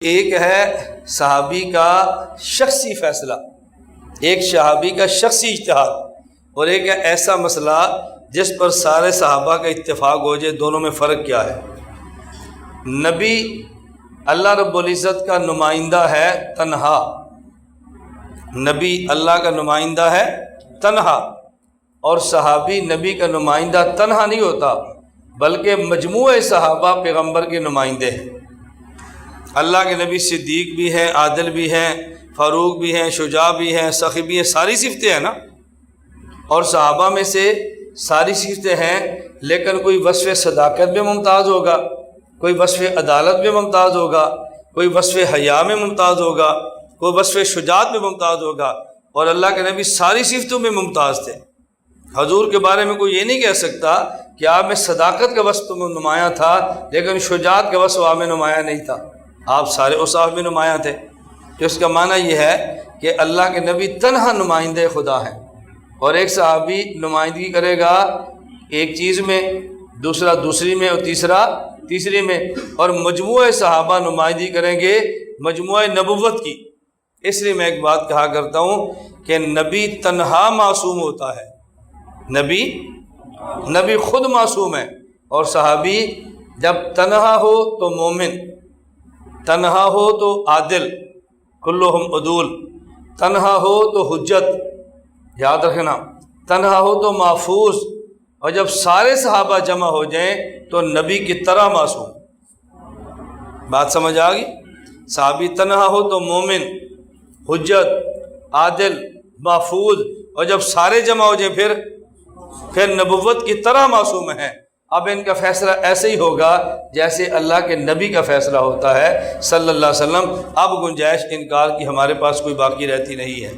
ایک ہے صحابی کا شخصی فیصلہ، ایک صحابی کا شخصی اجتہاد، اور ایک ہے ایسا مسئلہ جس پر سارے صحابہ کا اتفاق ہو جائے۔ دونوں میں فرق کیا ہے؟ نبی اللہ رب العزت کا نمائندہ ہے تنہا، نبی اللہ کا نمائندہ ہے تنہا، اور صحابی نبی کا نمائندہ تنہا نہیں ہوتا بلکہ مجموعہ صحابہ پیغمبر کے نمائندے ہیں۔ اللہ کے نبی صدیق بھی ہیں، عادل بھی ہیں، فاروق بھی ہیں، شجاع بھی ہیں، سخی بھی ہیں، ساری صفتیں ہیں نا، اور صحابہ میں سے ساری صفتیں ہیں، لیکن کوئی وصف صداقت میں ممتاز ہوگا، کوئی وصف عدالت میں ممتاز ہوگا، کوئی وصف حیا میں ممتاز ہوگا، کوئی وصف شجاعت میں ممتاز ہوگا، اور اللہ کے نبی ساری صفتوں میں ممتاز تھے۔ حضور کے بارے میں کوئی یہ نہیں کہہ سکتا کہ آپ میں صداقت کا وصف تو نمایاں تھا لیکن شجاعت کا وصف آپ میں نمایاں نہیں تھا، آپ سارے اوصاف میں نمایاں تھے۔ تو اس کا معنی یہ ہے کہ اللہ کے نبی تنہا نمائندے خدا ہیں، اور ایک صحابی نمائندگی کرے گا ایک چیز میں، دوسرا دوسری میں، اور تیسرا تیسری میں، اور مجموعہ صحابہ نمائندگی کریں گے مجموعہ نبوت کی۔ اس لیے میں ایک بات کہا کرتا ہوں کہ نبی تنہا معصوم ہوتا ہے، نبی خود معصوم ہے، اور صحابی جب تنہا ہو تو مومن، تنہا ہو تو عادل، کلہم عدول، تنہا ہو تو حجت، یاد رکھنا، تنہا ہو تو محفوظ، اور جب سارے صحابہ جمع ہو جائیں تو نبی کی طرح معصوم۔ بات سمجھ آ گئی؟ صحابی تنہا ہو تو مومن، حجت، عادل، محفوظ، اور جب سارے جمع ہو جائیں پھر نبوت کی طرح معصوم ہیں۔ اب ان کا فیصلہ ایسے ہی ہوگا جیسے اللہ کے نبی کا فیصلہ ہوتا ہے صلی اللہ علیہ وسلم۔ اب گنجائش انکار کی ہمارے پاس کوئی باقی رہتی نہیں ہے۔